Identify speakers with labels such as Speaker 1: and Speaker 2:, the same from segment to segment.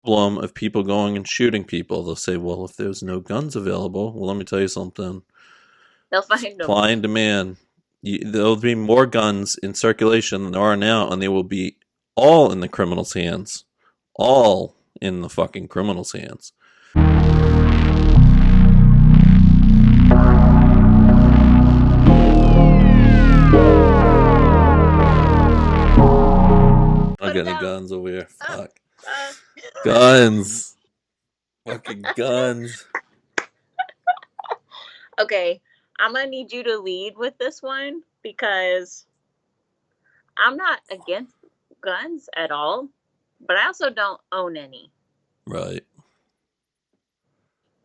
Speaker 1: problem of people going and shooting people. They'll say, well, if there's no guns available, well, let me tell you something.
Speaker 2: They'll find them.
Speaker 1: Supply and demand. There'll be more guns in circulation than there are now, and they will be all in the criminals' hands. All in the fucking criminals' hands. I'm
Speaker 2: Put it
Speaker 1: getting
Speaker 2: down.
Speaker 1: guns over here.
Speaker 2: Ah,
Speaker 1: Fuck.
Speaker 2: ah.
Speaker 1: Guns. Fucking guns.
Speaker 2: Okay, I'm gonna need you to lead with this one because I'm not against guns at all, but I also don't own any.
Speaker 1: Right.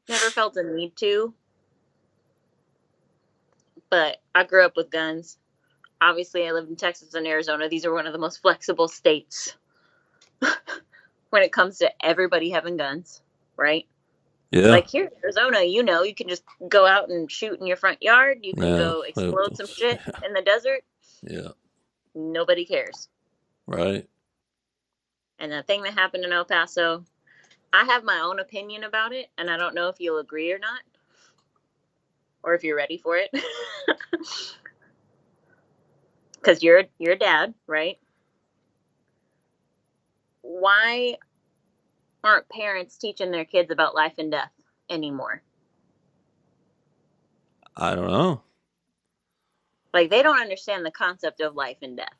Speaker 2: Never felt a need to, but I grew up with guns. Obviously, I lived in Texas and Arizona. These are one of the most flexible states when it comes to everybody having guns, right?
Speaker 1: Yeah.
Speaker 2: Like here in Arizona, you can just go out and shoot in your front yard. You can
Speaker 1: Yeah.
Speaker 2: go explode some shit
Speaker 1: Yeah.
Speaker 2: in the desert.
Speaker 1: Yeah.
Speaker 2: Nobody cares.
Speaker 1: Right.
Speaker 2: And the thing that happened in El Paso, I have my own opinion about it, and I don't know if you'll agree or not, or if you're ready for it. Because you're a dad, right? Why aren't parents teaching their kids about life and death anymore?
Speaker 1: I don't know.
Speaker 2: Like they don't understand the concept of life and death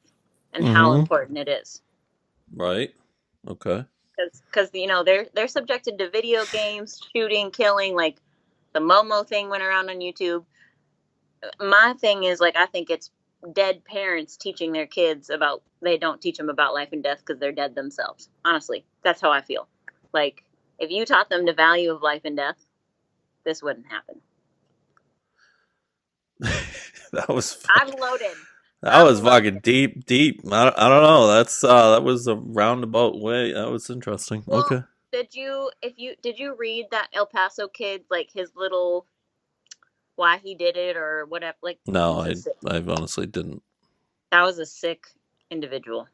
Speaker 2: and how
Speaker 1: Mm-hmm.
Speaker 2: important it is.
Speaker 1: Right. Okay.
Speaker 2: Because they're subjected to video games, shooting, killing. Like the Momo thing went around on YouTube. My thing is like I think it's dead parents teaching their kids about. They don't teach them about life and death because they're dead themselves. Honestly, that's how I feel. Like if you taught them the value of life and death, this wouldn't happen.
Speaker 1: That was
Speaker 2: I'm
Speaker 1: fucking,
Speaker 2: loaded.
Speaker 1: that
Speaker 2: I'm
Speaker 1: was fucking
Speaker 2: loaded.
Speaker 1: deep. I don't know. That was a roundabout way. That was interesting.
Speaker 2: Well,
Speaker 1: Okay.
Speaker 2: did you read that El Paso kid like his little why he did it or whatever? Like
Speaker 1: No,
Speaker 2: he's a sick.
Speaker 1: I honestly didn't.
Speaker 2: That was a sick individual.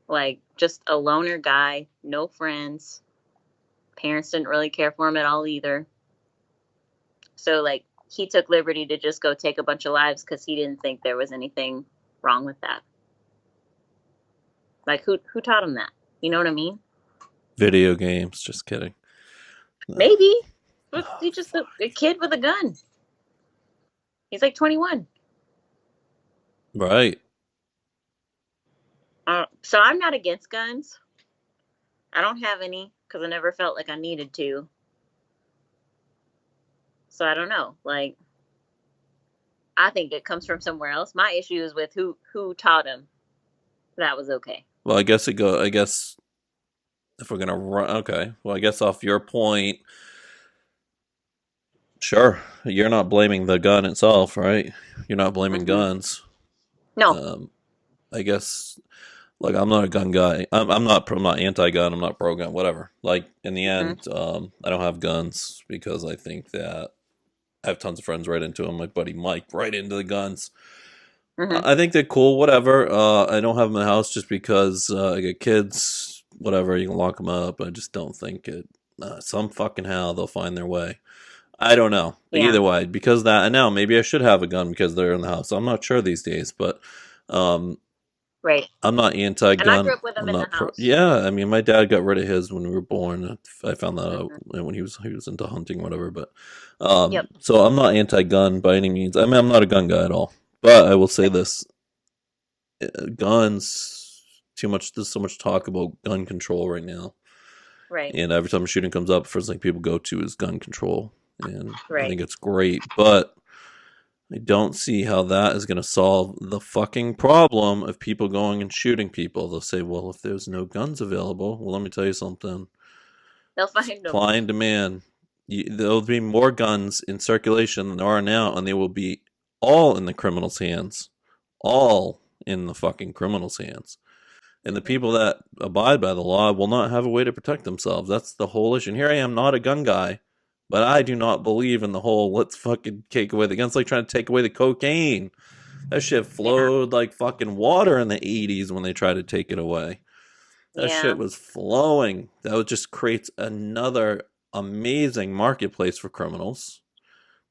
Speaker 2: Like just a loner guy, no friends. Parents didn't really care for him at all either. So like he took liberty to just go take a bunch of lives because he didn't think there was anything wrong with that. Like who taught him that? You know what I mean?
Speaker 1: Video games. Just kidding.
Speaker 2: Maybe. But he's just a kid with a gun. He's like 21.
Speaker 1: Right.
Speaker 2: So I'm not against guns. I don't have any because I never felt like I needed to. So I don't know. Like I think it comes from somewhere else. My issue is with who taught him that was okay.
Speaker 1: Well, I guess if we're gonna run, okay. Well, I guess off your point, sure. You're not blaming the gun itself, right? You're not blaming
Speaker 2: Mm-hmm.
Speaker 1: guns.
Speaker 2: No.
Speaker 1: Um, I guess like I'm not a gun guy. I'm not anti-gun. I'm not pro-gun. Whatever. Like in the
Speaker 2: Mm-hmm.
Speaker 1: end, I don't have guns because I think that I have tons of friends right into them. My buddy Mike right into the guns.
Speaker 2: Mm-hmm.
Speaker 1: I think they're cool. Whatever. I don't have them in the house just because I get kids. Whatever. You can lock them up. I just don't think it. Some fucking how they'll find their way. I don't know.
Speaker 2: Yeah.
Speaker 1: Either way, because of that, and now maybe I should have a gun because they're in the house. I'm not sure these days, but um,
Speaker 2: Right.
Speaker 1: I'm not
Speaker 2: And I
Speaker 1: anti-gun.
Speaker 2: grew up with him
Speaker 1: I'm
Speaker 2: in the
Speaker 1: not pro.
Speaker 2: house.
Speaker 1: Yeah, I mean, my dad got rid of his when we were born. I found that out
Speaker 2: Mm-hmm.
Speaker 1: when he was into hunting, whatever. But
Speaker 2: Yep.
Speaker 1: so I'm not anti-gun by any means. I mean, I'm not a gun guy at all. But I will say
Speaker 2: Right.
Speaker 1: this: guns. Too much. There's so much talk about gun control right now,
Speaker 2: Right.
Speaker 1: and every time a shooting comes up, first thing people go to is gun control, and I
Speaker 2: Right.
Speaker 1: think it's great, but I don't see how that is going to solve the fucking problem of people going and shooting people. They'll say, well, if there's no guns available, well, let me tell you something.
Speaker 2: They'll find them.
Speaker 1: Supply and demand. There'll be more guns in circulation than there are now, and they will be all in the criminals' hands. All in the fucking criminals' hands. And the
Speaker 2: Mm-hmm.
Speaker 1: people that abide by the law will not have a way to protect themselves. That's the whole issue. And here I am, not a gun guy, but I do not believe in the whole let's fucking take away the guns. Like trying to take away the cocaine. That shit
Speaker 2: Yeah.
Speaker 1: flowed like fucking water in the 80s when they tried to take it away. That shit
Speaker 2: Yeah.
Speaker 1: was flowing. That just creates another amazing marketplace for criminals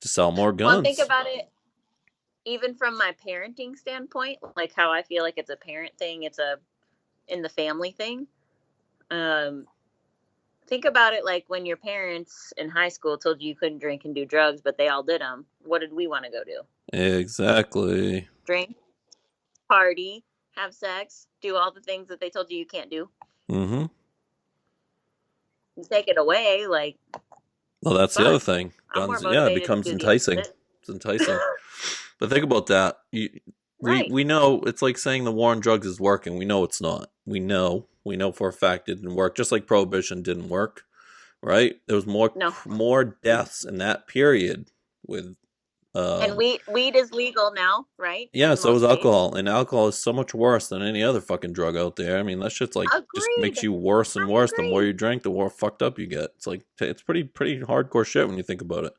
Speaker 1: to sell more
Speaker 2: Well, and think
Speaker 1: guns.
Speaker 2: about it, even from my parenting standpoint, like how I feel like it's a parent thing, it's a in the family thing. Um, think about it like when your parents in high school told you you couldn't drink and do drugs, but they all did them. What did we want to go do?
Speaker 1: Exactly.
Speaker 2: Drink, party, have sex, do all the things that they told you you can't do.
Speaker 1: Mm-hmm.
Speaker 2: You take it away, like,
Speaker 1: Well, that's the other
Speaker 2: fun.
Speaker 1: thing.
Speaker 2: I'm more
Speaker 1: Guns, yeah, it
Speaker 2: motivated to
Speaker 1: becomes
Speaker 2: do the
Speaker 1: enticing.
Speaker 2: opposite.
Speaker 1: It's enticing. But think about that.
Speaker 2: Right.
Speaker 1: We know it's like saying the war on drugs is working. We know it's not. We know for a fact it didn't work. Just like prohibition didn't work, right? There was
Speaker 2: No.
Speaker 1: more deaths in that period with
Speaker 2: And
Speaker 1: um,
Speaker 2: weed is legal now, right?
Speaker 1: yeah,
Speaker 2: In
Speaker 1: so is
Speaker 2: most states.
Speaker 1: alcohol, and alcohol is so much worse than any other fucking drug out there. I mean, that shit's like just makes
Speaker 2: Agreed.
Speaker 1: you worse and
Speaker 2: I
Speaker 1: worse. The more
Speaker 2: agree.
Speaker 1: you drink, the more fucked up you get. It's like it's pretty hardcore shit when you think about it.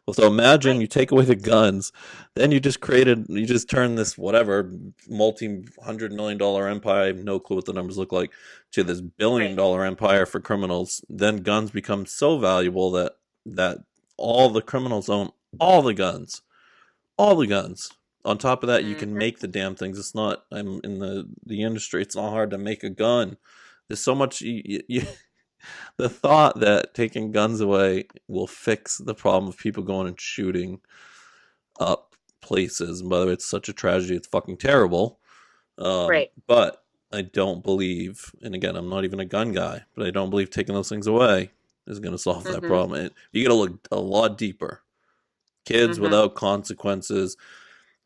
Speaker 1: Well, so imagine
Speaker 2: Right.
Speaker 1: you take away the guns, then you just turn this whatever multi-$100 million empire. I have no clue what the numbers look like to this billion
Speaker 2: Right.
Speaker 1: dollar empire for criminals. Then guns become so valuable that all the criminals own all the guns, all the guns. On top of that, you can
Speaker 2: Mm-hmm.
Speaker 1: make the damn things. It's not. I'm in the industry. It's not hard to make a gun. There's so much. The thought that taking guns away will fix the problem of people going and shooting up places. And by the way, it's such a tragedy. It's fucking terrible.
Speaker 2: Right.
Speaker 1: But I don't believe. And again, I'm not even a gun guy. But I don't believe taking those things away is going to solve that
Speaker 2: Mm-hmm.
Speaker 1: problem. You got to look a lot deeper. Kids
Speaker 2: Mm-hmm.
Speaker 1: without consequences,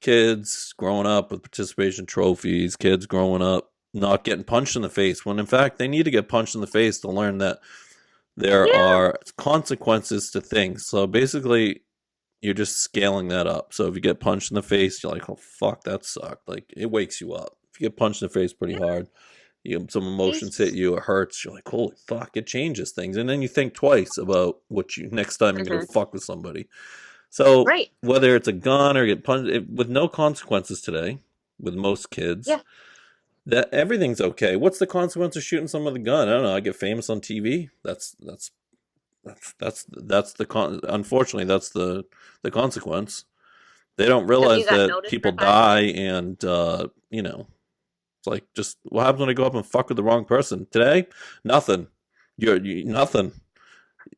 Speaker 1: kids growing up with participation trophies, kids growing up not getting punched in the face when in fact they need to get punched in the face to learn that there
Speaker 2: Yeah.
Speaker 1: are consequences to things. So basically, you're just scaling that up. So if you get punched in the face, you're like, oh, fuck, that sucked. Like, it wakes you up. If you get punched in the face pretty
Speaker 2: Yeah.
Speaker 1: hard, some emotions hit
Speaker 2: These.
Speaker 1: you, it hurts. You're like, holy fuck, it changes things. And then you think twice about what you next time you're going
Speaker 2: Mm-hmm.
Speaker 1: to fuck with somebody. So
Speaker 2: Right.
Speaker 1: whether it's a gun or get punched with no consequences today, with most kids,
Speaker 2: Yeah.
Speaker 1: that everything's okay. What's the consequence of shooting someone with a gun? I don't know. I get famous on TV. That's unfortunately that's the consequence. They don't
Speaker 2: Have you
Speaker 1: realize
Speaker 2: got
Speaker 1: that
Speaker 2: noticed for
Speaker 1: people
Speaker 2: 5 minutes?
Speaker 1: die, and it's like just what happens when I go up and fuck with the wrong person today? Nothing. Nothing.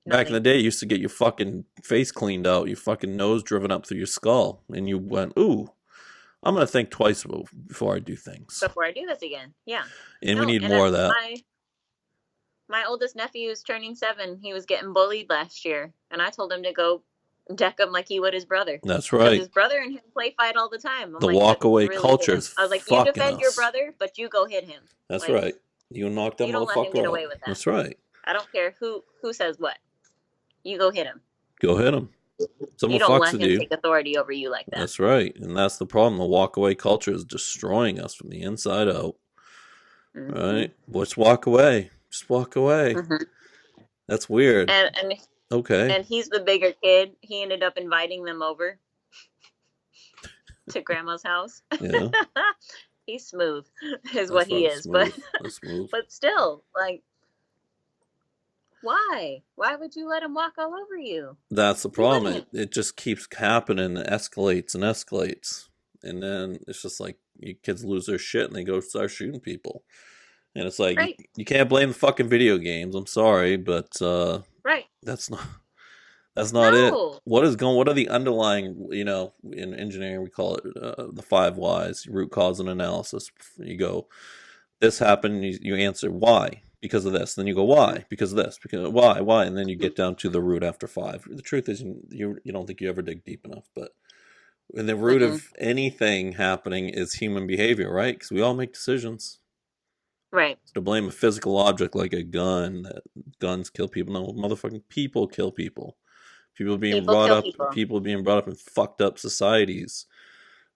Speaker 1: Back in the
Speaker 2: Nothing.
Speaker 1: day, you used to get your fucking face cleaned out, your fucking nose driven up through your skull, and you went, "Ooh, I'm gonna think twice before I do things."
Speaker 2: Before I do this again. Yeah.
Speaker 1: And we
Speaker 2: No.
Speaker 1: need
Speaker 2: And
Speaker 1: more of that.
Speaker 2: my oldest nephew is turning 7. He was getting bullied last year, and I told him to go deck him like he would his brother,
Speaker 1: That's
Speaker 2: because
Speaker 1: right.
Speaker 2: his brother and him play fight all the time. I'm
Speaker 1: The
Speaker 2: like, that's
Speaker 1: walkaway
Speaker 2: really
Speaker 1: culture
Speaker 2: him.
Speaker 1: is
Speaker 2: I was like, you
Speaker 1: fucking
Speaker 2: defend your
Speaker 1: us.
Speaker 2: brother, but you go hit him.
Speaker 1: That's
Speaker 2: Like,
Speaker 1: right. You knock that
Speaker 2: you don't let him get
Speaker 1: motherfucker out.
Speaker 2: away with that.
Speaker 1: That's right.
Speaker 2: I don't care who says what. You go hit him.
Speaker 1: Go hit him. Someone
Speaker 2: You don't
Speaker 1: fucks
Speaker 2: let
Speaker 1: with
Speaker 2: him
Speaker 1: you.
Speaker 2: take authority over you like that.
Speaker 1: That's right. And that's the problem. The walkaway culture is destroying us from the inside out.
Speaker 2: Mm-hmm.
Speaker 1: Right? Just walk away. Just walk away.
Speaker 2: Mm-hmm.
Speaker 1: That's weird.
Speaker 2: And
Speaker 1: Okay.
Speaker 2: he's the bigger kid. He ended up inviting them over to grandma's house.
Speaker 1: Yeah.
Speaker 2: He's smooth, is
Speaker 1: That's
Speaker 2: what he
Speaker 1: fucking
Speaker 2: is.
Speaker 1: smooth. That's smooth.
Speaker 2: But still, like, why? Why would you let him walk all over you?
Speaker 1: That's the
Speaker 2: You
Speaker 1: problem.
Speaker 2: wouldn't.
Speaker 1: It just keeps happening and escalates and escalates. And then it's just like you kids lose their shit and they go start shooting people. And it's like
Speaker 2: Right.
Speaker 1: you can't blame the fucking video games. I'm sorry, but
Speaker 2: Right.
Speaker 1: that's not it.
Speaker 2: No.
Speaker 1: What are the underlying, in engineering we call it the 5 whys, root cause and analysis. You go, this happened, you answer why? Because of this. Then you go, why? Because of this. Because why? And then you get down to the root after 5. The truth is you don't think you ever dig deep enough, but the root
Speaker 2: Mm-mm.
Speaker 1: of anything happening is human behavior, right? Because we all make decisions.
Speaker 2: Right.
Speaker 1: To blame a physical object like a gun, that guns kill people. No, motherfucking people kill people. People being brought up in fucked up societies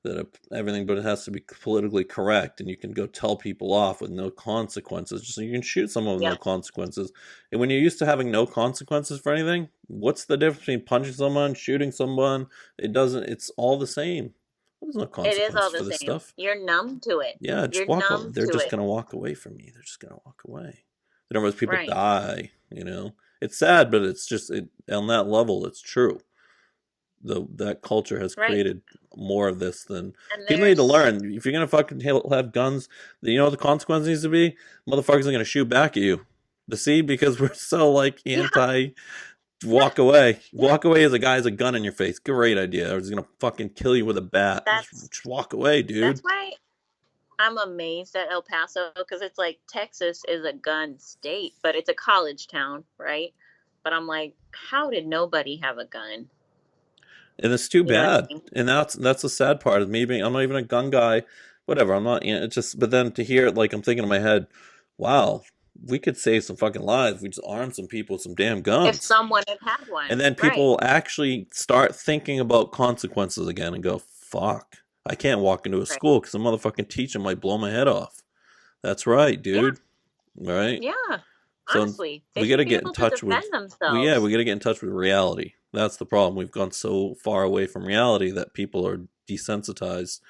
Speaker 1: that everything but it has to be politically correct, and you can go tell people off with no consequences. Just so you can shoot someone with no consequences. And when you're used to having no consequences for anything, what's the difference between punching someone, shooting someone? It's all the same. There's no consequence
Speaker 2: It is all
Speaker 1: for
Speaker 2: the
Speaker 1: this
Speaker 2: same.
Speaker 1: stuff.
Speaker 2: You're numb to it.
Speaker 1: Yeah, just
Speaker 2: You're
Speaker 1: walk.
Speaker 2: numb
Speaker 1: They're
Speaker 2: to
Speaker 1: just
Speaker 2: it.
Speaker 1: gonna walk away from me. They're just gonna walk away. Numerous people die. You know, it's sad, but it's just on that level, it's true. That culture has created more of this than people need to learn. If you're gonna fucking have guns, you know what the consequence needs to be? Motherfuckers are gonna shoot back at you. See, because we're so like anti. Walk away. Walk away as a guy has a gun in your face. Great idea. Or he's gonna fucking kill you with a bat. Just walk away, dude.
Speaker 2: That's why I'm amazed at El Paso, because it's like Texas is a gun state, but it's a college town, right? But I'm like, how did nobody have a gun?
Speaker 1: And it's too bad. And that's the sad part of me being. I'm not even a gun guy. Whatever. I'm not. It's just. But then to hear it, like I'm thinking in my head, wow. We could save some fucking lives. We just arm some people with some damn guns.
Speaker 2: If someone had one.
Speaker 1: And then people actually start thinking about consequences again and go, fuck, I can't walk into a school because a motherfucking teacher might blow my head off. That's right, dude. Yeah. Right?
Speaker 2: Yeah. So honestly.
Speaker 1: We got to get in touch with... we got to get in touch with reality. That's the problem. We've gone so far away from reality that people are desensitized.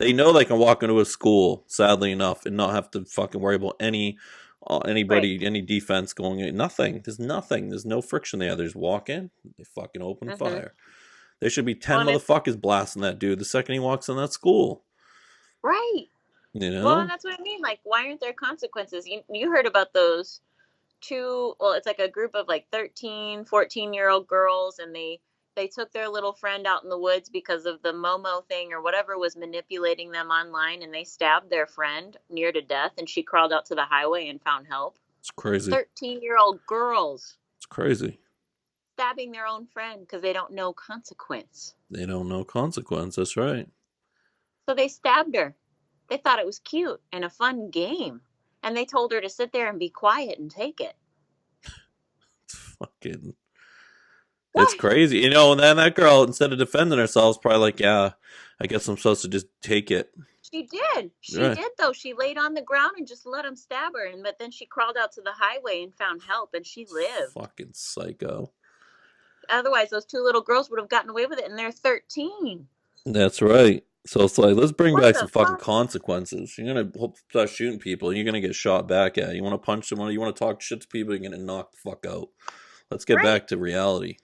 Speaker 1: They know they can walk into a school, sadly enough, and not have to fucking worry about anybody, any defense going in. Nothing. There's nothing. There's no friction there. They just walk in. They fucking open fire. There should be 10 motherfuckers blasting that dude the second he walks in that school.
Speaker 2: Right.
Speaker 1: You know?
Speaker 2: Well, and that's what I mean. Like, why aren't there consequences? You heard about those it's like a group of like 13, 14-year-old girls, and they took their little friend out in the woods because of the Momo thing or whatever was manipulating them online, and they stabbed their friend near to death, and she crawled out to the highway and found help.
Speaker 1: It's crazy.
Speaker 2: 13-year-old girls.
Speaker 1: It's crazy.
Speaker 2: Stabbing their own friend because they don't know consequence.
Speaker 1: They don't know consequence. That's right.
Speaker 2: So they stabbed her. They thought it was cute and a fun game. And they told her to sit there and be quiet and take it.
Speaker 1: It's fucking... It's crazy. You know, and then that girl, instead of defending herself, is probably like, yeah, I guess I'm supposed to just take it.
Speaker 2: She did. She did, though. She laid on the ground and just let him stab her. But then she crawled out to the highway and found help, and she lived.
Speaker 1: Fucking psycho.
Speaker 2: Otherwise, those two little girls would have gotten away with it, and they're 13.
Speaker 1: That's right. So it's like, let's bring back some fucking consequences. You're going to start shooting people, you're going to get shot back at. You want to punch someone, you want to talk shit to people, you're going to knock the fuck out. Let's get back to reality.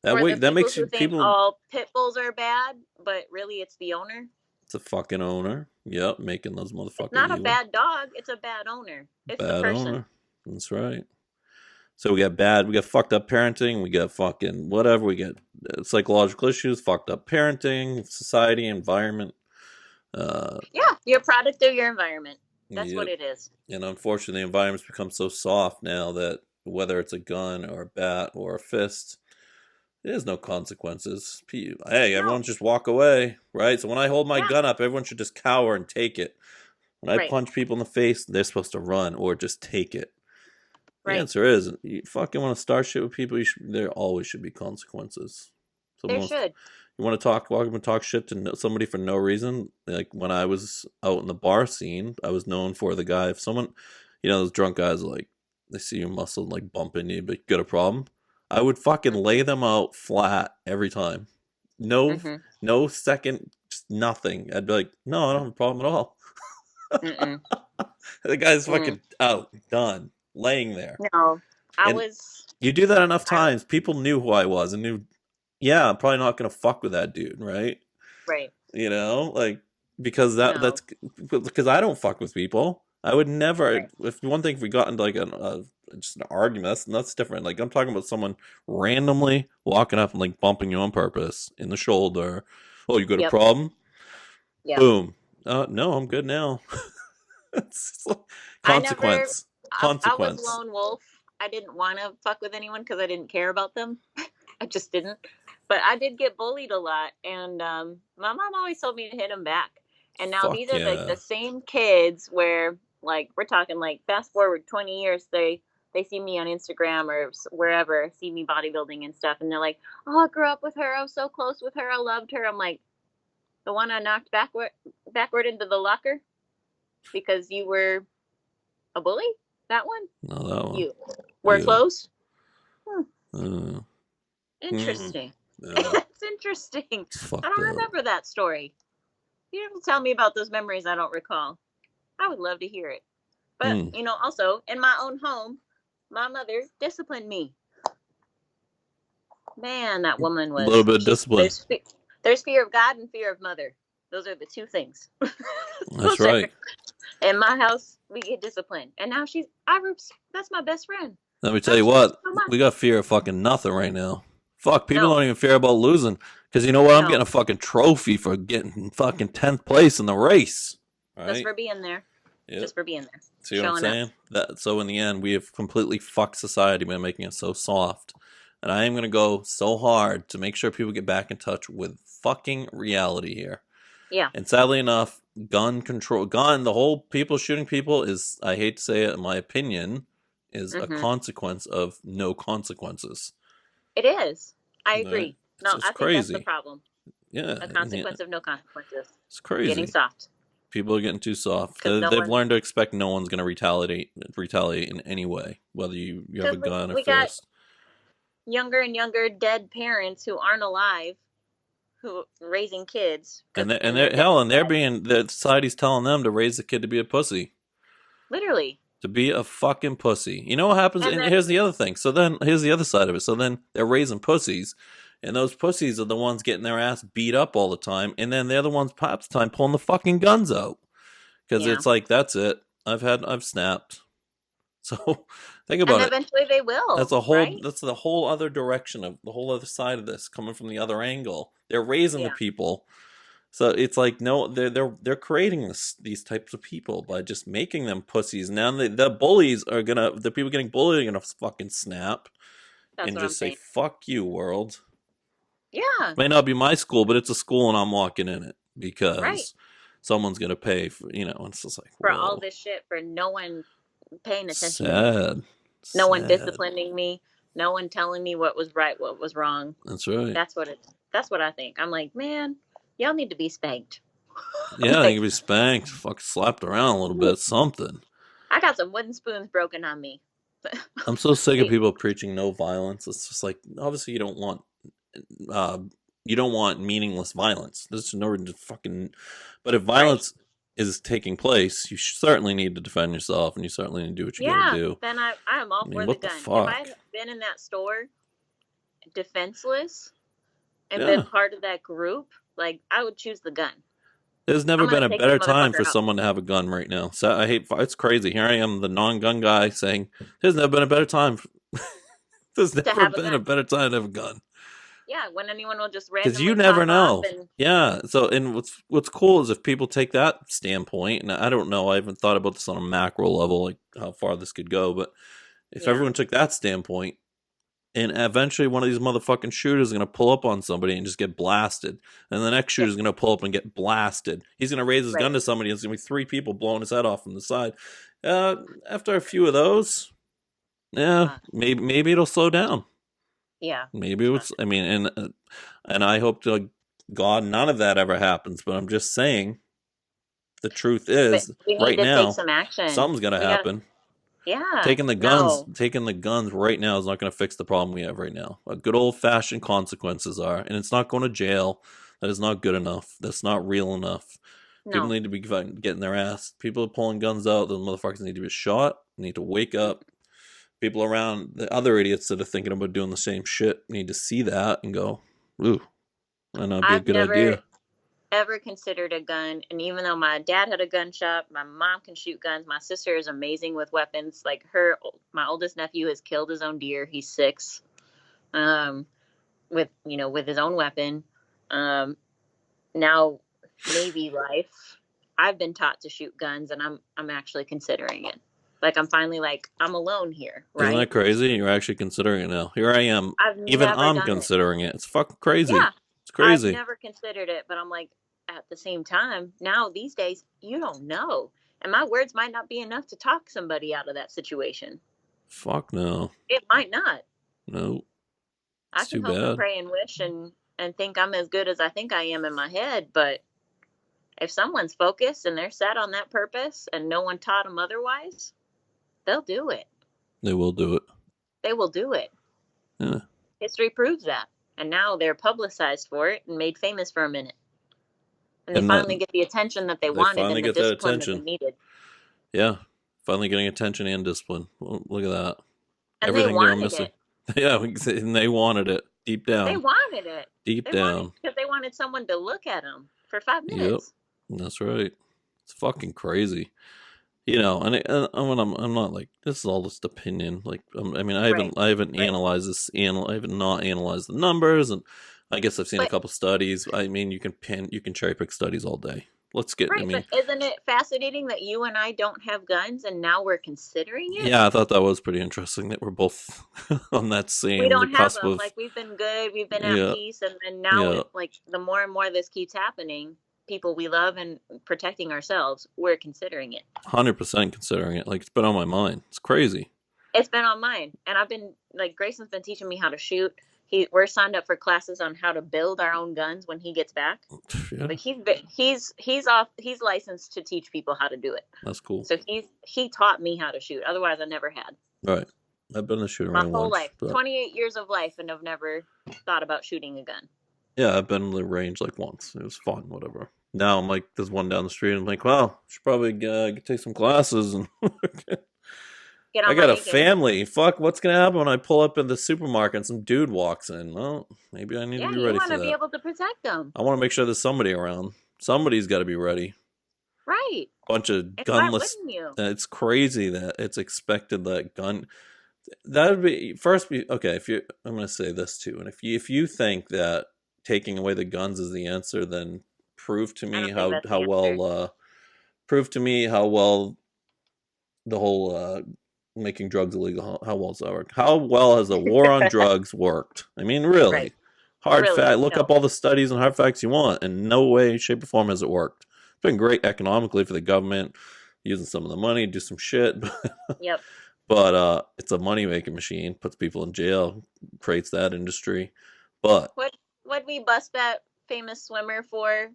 Speaker 1: That makes you
Speaker 2: think all pit bulls are bad, but really it's the owner.
Speaker 1: It's a fucking owner. Yep, making those motherfuckers.
Speaker 2: It's not a bad dog. It's a bad owner. It's the person. Owner.
Speaker 1: That's right. So we got fucked up parenting. We got fucking whatever. We got psychological issues, fucked up parenting, society, environment.
Speaker 2: Yeah, you're a product of your environment. That's what it is. And
Speaker 1: unfortunately, the environment's become so soft now that whether it's a gun or a bat or a fist, there's no consequences. Hey, everyone just walk away, right? So when I hold my gun up, everyone should just cower and take it. When I punch people in the face, they're supposed to run or just take it. The answer is, you fucking want to start shit with people, there always should be consequences. So
Speaker 2: there should.
Speaker 1: You want to walk up and talk shit to somebody for no reason? Like when I was out in the bar scene, I was known for the guy. If someone, those drunk guys, like, they see your muscle like bumping you, but you got a problem, I would fucking lay them out flat every time. No second, just nothing. I'd be like, no, I don't have a problem at all. The guy's fucking out, done, laying there.
Speaker 2: No,
Speaker 1: You do that enough times, people knew who I was and knew, yeah, I'm probably not going to fuck with that dude, right?
Speaker 2: Right.
Speaker 1: Because that's because I don't fuck with people. I would never. If we got into like just an argument, that's different. Like I'm talking about someone randomly walking up and like bumping you on purpose in the shoulder. Oh, you got a problem? Yeah. Boom. No, I'm good now. It's like consequence.
Speaker 2: I was lone wolf. I didn't want to fuck with anyone because I didn't care about them. I just didn't. But I did get bullied a lot, and my mom always told me to hit them back. And now these are like the same kids where, like, we're talking like fast forward 20 years, they see me on Instagram or wherever, see me bodybuilding and stuff, and they're like, oh, I grew up with her, I was so close with her, I loved her. I'm like, the one I knocked backward into the locker because you were a bully? That one?
Speaker 1: No, that one.
Speaker 2: You were close? Interesting. It's interesting. I don't remember that story. You have to tell me about those memories I don't recall. I would love to hear it. But, also in my own home, my mother disciplined me. Man, that woman was...
Speaker 1: A little bit of discipline.
Speaker 2: There's fear of God and fear of mother. Those are the two things.
Speaker 1: That's right.
Speaker 2: In my house, we get disciplined. And now that's my best friend.
Speaker 1: Let me tell you what, we got fear of fucking nothing right now. Fuck, people don't even fear about losing. Because you know what? I'm getting a fucking trophy for getting fucking 10th place in the race. Right?
Speaker 2: Just for being there. Yep. Just for being there.
Speaker 1: See what I'm saying? So in the end, we have completely fucked society by making it so soft. And I am going to go so hard to make sure people get back in touch with fucking reality here.
Speaker 2: Yeah.
Speaker 1: And sadly enough, the whole people shooting people is, I hate to say it, in my opinion, is a consequence of no consequences.
Speaker 2: It is. I agree.
Speaker 1: No, I think
Speaker 2: that's the problem.
Speaker 1: Yeah.
Speaker 2: A consequence of no consequences.
Speaker 1: It's crazy.
Speaker 2: Getting soft.
Speaker 1: People are getting too soft. They've learned to expect no one's going to retaliate in any way, whether you have a gun or fist.
Speaker 2: Younger and younger dead parents who aren't alive, who raising kids,
Speaker 1: and the society's telling them to raise the kid to be a pussy,
Speaker 2: literally,
Speaker 1: to be a fucking pussy. You know what happens? And here's the other thing. So then here's the other side of it. So then they're raising pussies, and those pussies are the ones getting their ass beat up all the time, and then they're the ones half the time pulling the fucking guns out because it's like, that's it. I've snapped. So think about it.
Speaker 2: Eventually they will.
Speaker 1: That's the whole other direction of the whole other side of this, coming from the other angle. They're raising the people. So it's like, no, they're creating these types of people by just making them pussies. Now the bullies the people getting bullied are gonna fucking snap and just say, fuck you, world.
Speaker 2: Yeah.
Speaker 1: It may not be my school, but it's a school and I'm walking in it because someone's gonna pay for, it's just like,
Speaker 2: for all this shit, for no one paying attention.
Speaker 1: Sad.
Speaker 2: No one disciplining me. No one telling me what was right, what was wrong.
Speaker 1: That's right.
Speaker 2: That's what I think. I'm like, man, y'all need to be spanked.
Speaker 1: Yeah, they need to be spanked. Fucking slapped around a little bit, something.
Speaker 2: I got some wooden spoons broken on me.
Speaker 1: I'm so sick of people preaching no violence. It's just like, obviously you don't want meaningless violence. There's no reason to fucking. But if violence is taking place, you certainly need to defend yourself, and you certainly need to do what you gotta do.
Speaker 2: Then I'm all for the gun. If I had been in that store defenseless and been part of that group, like, I would choose the gun.
Speaker 1: There's never been a better time for someone to have a gun right now. So it's crazy. Here I am, the non-gun guy, saying there's never been a better time. There's never been a better time to have a gun.
Speaker 2: Yeah, when anyone will just randomly,
Speaker 1: because you never know. Yeah. So, and what's cool is if people take that standpoint, and I don't know, I haven't thought about this on a macro level, like how far this could go, but if everyone took that standpoint, and eventually one of these motherfucking shooters is going to pull up on somebody and just get blasted, and the next shooter is going to pull up and get blasted. He's going to raise his gun to somebody, and there's going to be 3 people blowing his head off from the side. After a few of those, maybe it'll slow down.
Speaker 2: Yeah.
Speaker 1: Maybe it's, and I hope to God none of that ever happens, but I'm just saying the truth is right now something's going to happen. Taking the guns right now is not going to fix the problem we have right now. Good old fashioned consequences are, and it's not going to jail. That is not good enough. That's not real enough. People need to be getting their ass. People are pulling guns out. Those motherfuckers need to be shot. Need to wake up. People around, the other idiots that are thinking about doing the same shit, need to see that and go, ooh, that would be a good idea.
Speaker 2: Ever considered a gun, and even though my dad had a gun shop, my mom can shoot guns, my sister is amazing with weapons. Like my oldest nephew has killed his own deer. He's 6, with his own weapon. Now Navy life, I've been taught to shoot guns, and I'm actually considering it. Like, I'm finally like, I'm alone here, right?
Speaker 1: Isn't that crazy? You're actually considering it now. Here I am. I'm considering it. It's fucking crazy. Yeah, it's crazy.
Speaker 2: I've never considered it, but I'm like, at the same time, now these days, you don't know. And my words might not be enough to talk somebody out of that situation.
Speaker 1: Fuck no.
Speaker 2: It might not.
Speaker 1: No.
Speaker 2: I can hope and pray and wish and think I'm as good as I think I am in my head, but if someone's focused and they're set on that purpose and no one taught them otherwise, they'll do it.
Speaker 1: They will do it.
Speaker 2: They will do it.
Speaker 1: Yeah.
Speaker 2: History proves that. And now they're publicized for it and made famous for a minute. And they finally get the attention that they wanted and the discipline that they needed.
Speaker 1: Yeah. Finally getting attention and discipline. Look at that.
Speaker 2: And
Speaker 1: everything
Speaker 2: they
Speaker 1: were missing. Yeah, and they wanted it deep down.
Speaker 2: They wanted it.
Speaker 1: Deep down.
Speaker 2: Because they wanted someone to look at them for 5 minutes.
Speaker 1: Yep, that's right. It's fucking crazy. You know, and I'm not like, this is all just opinion. Like, I mean, I haven't analyzed this. I haven't not analyzed the numbers, and I guess I've seen a couple studies. I mean, you can cherry pick studies all day. Let's get. I mean,
Speaker 2: but isn't it fascinating that you and I don't have guns, and now we're considering it?
Speaker 1: Yeah, I thought that was pretty interesting that we're both on that same.
Speaker 2: We don't have them. Like, we've been good, we've been at peace, and then now, like, the more and more this keeps happening, people we love and protecting ourselves, we're considering it.
Speaker 1: 100% considering it. Like, it's been on my mind. It's crazy.
Speaker 2: It's been on mine, and I've been like, Grayson's been teaching me how to shoot. We're signed up for classes on how to build our own guns when he gets back. Yeah. Like, he's licensed to teach people how to do it.
Speaker 1: That's cool.
Speaker 2: So he taught me how to shoot. Otherwise, I never had.
Speaker 1: Right. I've been a shooter
Speaker 2: my whole life, 28 years of life, and I've never thought about shooting a gun.
Speaker 1: Yeah, I've been in the range like once. It was fun, whatever. Now I'm like, there's one down the street. I'm like, well, I should probably take some classes and. I got a family. Fuck, what's going to happen when I pull up in the supermarket and some dude walks in? Well, maybe I need to be ready for that. You want to
Speaker 2: be able to protect them.
Speaker 1: I want to make sure there's somebody around. Somebody's got to be ready.
Speaker 2: Right.
Speaker 1: Bunch of gunless. It's crazy that it's expected that gun. That would be okay. I'm going to say this too, and if you think that taking away the guns is the answer, then prove to me how well the whole. Making drugs illegal, how well does that work? How well has the war on drugs worked? I mean, really? Hard fact. Look up all the studies and hard facts you want, and no way, shape, or form has it worked. It's been great economically for the government, using some of the money to do some shit.
Speaker 2: Yep.
Speaker 1: But it's a money-making machine. Puts people in jail, creates that industry. But
Speaker 2: what we bust that famous swimmer for?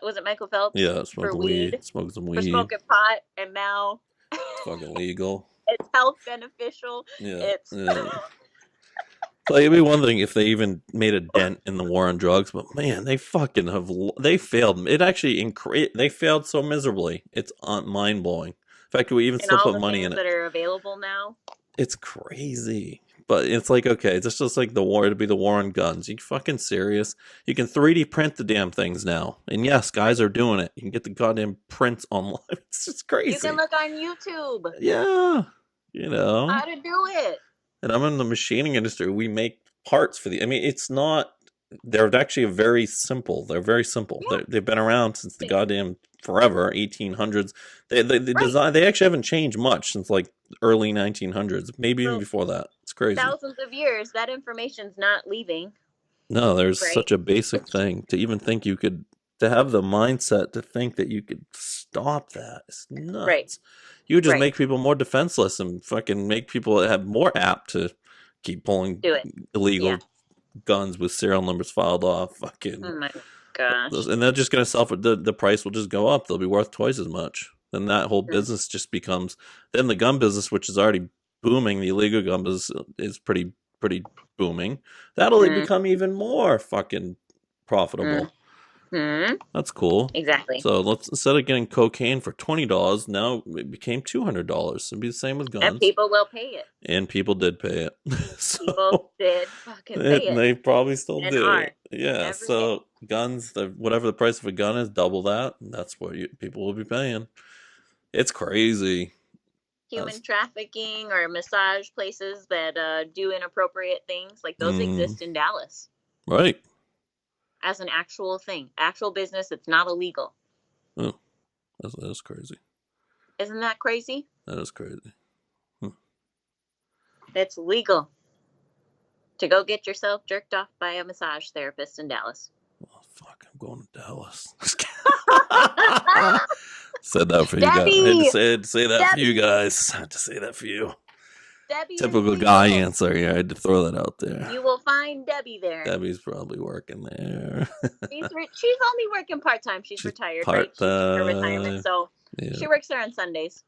Speaker 2: Was it Michael Phelps?
Speaker 1: Yeah, smoking weed. Smoking some weed.
Speaker 2: For smoking pot, and now
Speaker 1: it's fucking legal.
Speaker 2: It's health beneficial.
Speaker 1: Yeah. Like, it'd be one thing if they even made a dent in the war on drugs, but man, they failed. It actually they failed so miserably. It's mind blowing. In fact, we even still put money in it.
Speaker 2: That are available now.
Speaker 1: It's crazy. But it's like, okay, it's just like the war to be the war on guns. You fucking serious? You can 3D print the damn things now. And yes, guys are doing it. You can get the goddamn prints online. It's just crazy.
Speaker 2: You can look on YouTube.
Speaker 1: Yeah. You know.
Speaker 2: How to do it.
Speaker 1: And I'm in the machining industry. We make parts for I mean, it's not, they're actually very simple. They're very simple. Yeah. They've been around since the goddamn forever, 1800s. Design, they actually haven't changed much since like early 1900s, maybe even before that. It's crazy.
Speaker 2: Thousands of years, that information's not leaving.
Speaker 1: No, there's such a basic thing to even think you could, to have the mindset to think that you could stop that. It's nuts. Right. You would just make people more defenseless and fucking make people have more apt to keep pulling illegal guns with serial numbers filed off. Fucking.
Speaker 2: Oh my gosh.
Speaker 1: And they're just going to the price will just go up. They'll be worth twice as much. Then that whole business just becomes, then the gun business, which is already booming, the illegal gun business is pretty booming. That'll become even more fucking profitable. That's cool.
Speaker 2: Exactly.
Speaker 1: So instead of getting cocaine for $20, now it became $200. It'd be the same with guns.
Speaker 2: And people will pay it.
Speaker 1: And people did pay it.
Speaker 2: People did fucking pay it.
Speaker 1: They probably still do. Yeah. So guns, whatever the price of a gun is, double that. That's what people will be paying. It's crazy.
Speaker 2: Human trafficking or massage places that do inappropriate things, like those exist in Dallas.
Speaker 1: Right.
Speaker 2: As an actual thing, actual business. It's not illegal.
Speaker 1: Oh, that is crazy.
Speaker 2: Isn't that crazy?
Speaker 1: That is crazy.
Speaker 2: It's legal to go get yourself jerked off by a massage therapist in Dallas.
Speaker 1: Oh, fuck, I'm going to Dallas. Said that for
Speaker 2: Debbie!
Speaker 1: You guys. I had to say that for you guys. I had to say that for you.
Speaker 2: Debbie,
Speaker 1: typical guy answer. Yeah, I had to throw that out there.
Speaker 2: You will find Debbie there.
Speaker 1: Debbie's probably working there.
Speaker 2: She's only working part-time. She's retired, right? She's in her retirement, so she works there on Sundays.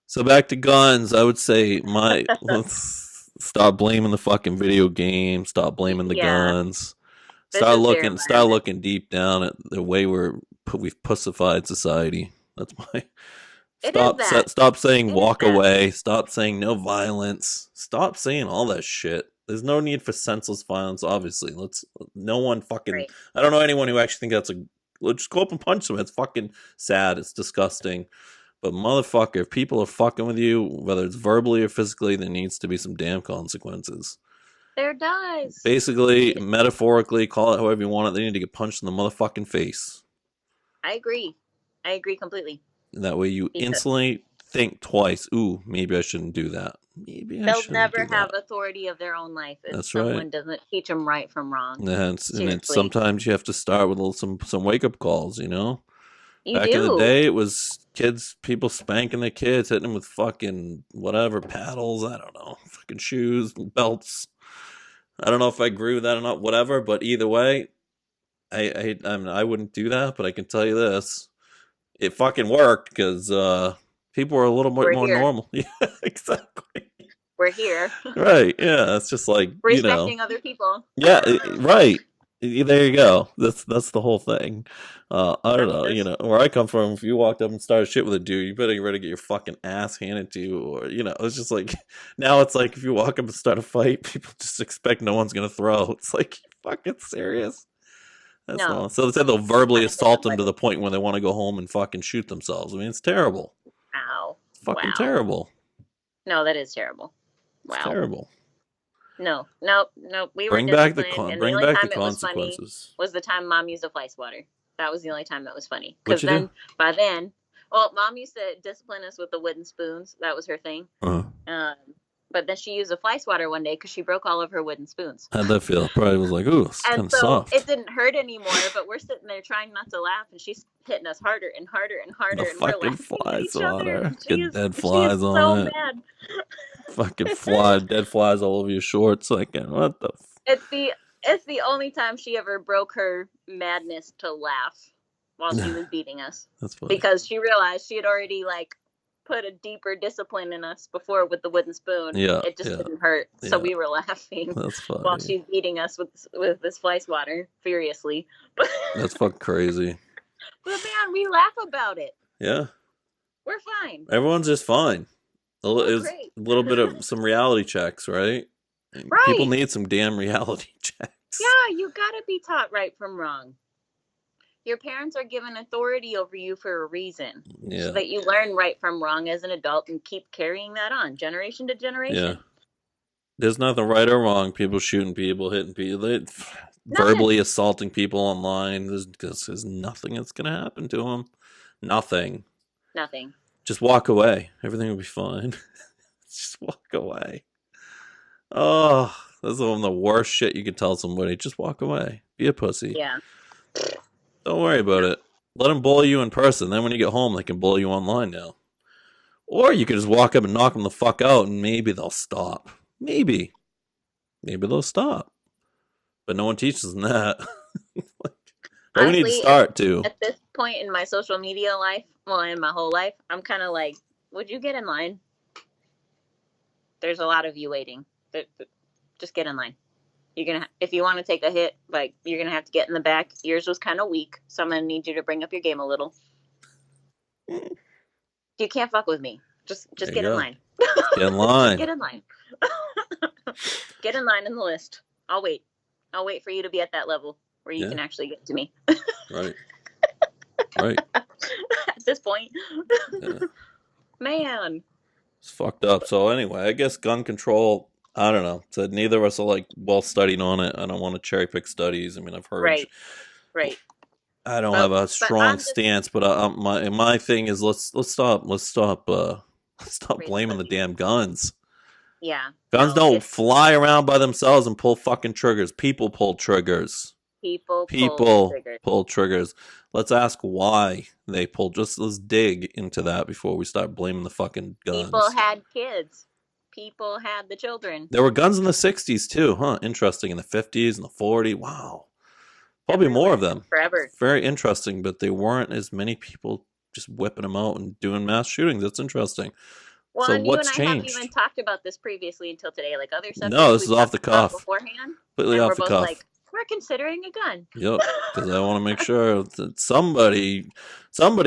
Speaker 1: So back to guns. I would say let's stop blaming the fucking video game. Stop blaming the guns. Start looking deep down at the way we've pussified society. That's Stop saying walk
Speaker 2: that.
Speaker 1: away. Stop saying no violence. Stop saying all that shit. There's no need for senseless violence, obviously. No one fucking,
Speaker 2: Right.
Speaker 1: I don't know anyone who actually think that's let's just go up and punch them. It's fucking sad. It's disgusting. But motherfucker, if people are fucking with you, whether it's verbally or physically, there needs to be some damn consequences.
Speaker 2: There does.
Speaker 1: Basically, metaphorically, call it however you want it, they need to get punched in the motherfucking face.
Speaker 2: I agree completely.
Speaker 1: And that way you instantly think twice, ooh, maybe I shouldn't do that.
Speaker 2: They'll never have authority of their own life if someone doesn't teach them right from wrong.
Speaker 1: And sometimes you have to start with some wake-up calls, you know? Back in the day, it was people spanking their kids, hitting them with fucking whatever, paddles, I don't know, fucking shoes, belts. I don't know if I agree with that or not, whatever, but either way, I wouldn't do that, but I can tell you this. It fucking worked because people were a little more normal. Yeah, exactly.
Speaker 2: We're here.
Speaker 1: Right, yeah, it's just like,
Speaker 2: respecting other people.
Speaker 1: Yeah, right. There you go. That's the whole thing. I don't know, where I come from, if you walked up and started shit with a dude, you better get ready to get your fucking ass handed to you, or, it's just like, now it's like, if you walk up and start a fight, people just expect no one's gonna throw. It's like, you fucking serious? No. So they said they'll verbally assault them to the point where they want to go home and fucking shoot themselves. I mean, it's terrible.
Speaker 2: Ow.
Speaker 1: It's fucking terrible.
Speaker 2: No, that is terrible. Wow.
Speaker 1: It's terrible.
Speaker 2: No. We were
Speaker 1: bring back the
Speaker 2: consequences. Was the time Mom used a fly swatter. That was the only time that was funny. Because by then, Mom used to discipline us with the wooden spoons. That was her thing. Uh-huh. But then she used a fly swatter one day because she broke all of her wooden spoons.
Speaker 1: How'd that feel? Probably was like, ooh, it's kind of soft.
Speaker 2: It didn't hurt anymore, but we're sitting there trying not to laugh, and she's hitting us harder and harder and harder.
Speaker 1: The
Speaker 2: and
Speaker 1: fucking
Speaker 2: we're
Speaker 1: fly
Speaker 2: swatter.
Speaker 1: Get dead flies on it.
Speaker 2: Mad.
Speaker 1: Fucking dead flies all over your shorts. Like, what the?
Speaker 2: It's the only time she ever broke her madness to laugh while she was beating us. That's funny. Because she realized she had already put a deeper discipline in us before with the wooden spoon.
Speaker 1: Yeah,
Speaker 2: it just didn't hurt. So we were laughing while she's beating us with this fly swatter furiously.
Speaker 1: That's fucking crazy.
Speaker 2: But man, we laugh about it.
Speaker 1: Yeah.
Speaker 2: We're fine.
Speaker 1: Everyone's just fine. It was a little bit of some reality checks, right? Right. People need some damn reality checks.
Speaker 2: Yeah, you gotta be taught right from wrong. Your parents are given authority over you for a reason. Yeah. So that you learn right from wrong as an adult and keep carrying that on, generation to generation. Yeah.
Speaker 1: There's nothing right or wrong. People shooting people, hitting people, verbally assaulting people online. There's nothing that's going to happen to them. Nothing. Just walk away. Everything will be fine. Just walk away. Oh, this is one of the worst shit you can tell somebody. Just walk away. Be a pussy.
Speaker 2: Yeah.
Speaker 1: Don't worry about it. Let them bully you in person. Then when you get home, they can bully you online now. Or you can just walk up and knock them the fuck out, and maybe they'll stop. Maybe they'll stop. But no one teaches them that. But honestly, we need to start too.
Speaker 2: At this point in my social media life, in my whole life, I'm kind of like, would you get in line? There's a lot of you waiting. Just get in line. You're gonna, if you want to take a hit, you're gonna have to get in the back. Yours was kind of weak, so I'm gonna need you to bring up your game a little. You can't fuck with me. Just get in line.
Speaker 1: Get in line.
Speaker 2: Get in line. Get in line in the list. I'll wait. I'll wait for you to be at that level where you can actually get to me.
Speaker 1: Right.
Speaker 2: At this point. Man.
Speaker 1: It's fucked up. So anyway, I guess gun control, I don't know. So neither of us are well studied on it. I don't want to cherry pick studies. I mean, I've heard.
Speaker 2: Right.
Speaker 1: I don't have a strong stance, but my thing is let's stop blaming the damn guns.
Speaker 2: Yeah.
Speaker 1: Guns don't fly around by themselves and pull fucking triggers. People pull triggers.
Speaker 2: People
Speaker 1: pull triggers. Let's ask why they pull. Let's dig into that before we start blaming the fucking guns.
Speaker 2: People had kids. People had the children.
Speaker 1: There were guns in the 60s too, huh? Interesting. In the 50s and the 40s. Wow. Probably more of them.
Speaker 2: Forever.
Speaker 1: Very interesting, but there weren't as many people just whipping them out and doing mass shootings. That's interesting.
Speaker 2: Well,
Speaker 1: so
Speaker 2: and
Speaker 1: what's
Speaker 2: you and I
Speaker 1: changed?
Speaker 2: haven't even talked about this previously until today. Like other subjects.
Speaker 1: No, this is off the cuff.
Speaker 2: Beforehand.
Speaker 1: Completely off the cuff.
Speaker 2: we're considering a gun.
Speaker 1: Yep, because I want to make sure that somebody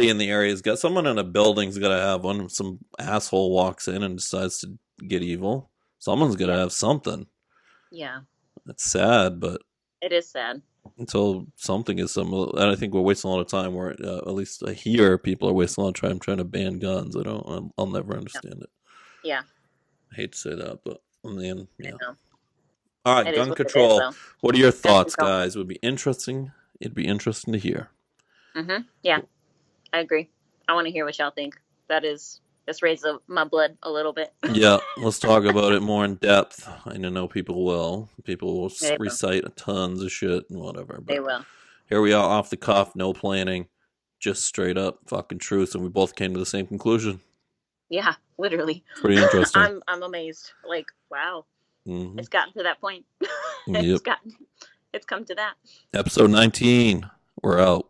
Speaker 1: in the area's got, someone in a building's got to have one. Some asshole walks in and decides to get evil. Someone's got to have something.
Speaker 2: Yeah.
Speaker 1: It's sad, but
Speaker 2: it is sad.
Speaker 1: Until something is some, and I think we're wasting a lot of time. Where at least I hear people are wasting a lot of time trying to ban guns. I'll never understand it.
Speaker 2: Yeah.
Speaker 1: I hate to say that, but in the end, yeah.
Speaker 2: All
Speaker 1: right, gun control. What are your thoughts, guys? It'd be interesting to hear.
Speaker 2: Yeah, I agree. I want to hear what y'all think. This raised my blood a little bit.
Speaker 1: Yeah, let's talk about it more in depth. I know people will. People will recite tons of shit and whatever. But
Speaker 2: they will.
Speaker 1: Here we are, off the cuff, no planning, just straight up fucking truth, and we both came to the same conclusion.
Speaker 2: Yeah, literally.
Speaker 1: Pretty interesting.
Speaker 2: I'm amazed. Like, wow.
Speaker 1: Mm-hmm.
Speaker 2: It's gotten to that point.
Speaker 1: Yep.
Speaker 2: It's come to that.
Speaker 1: Episode 19. We're out.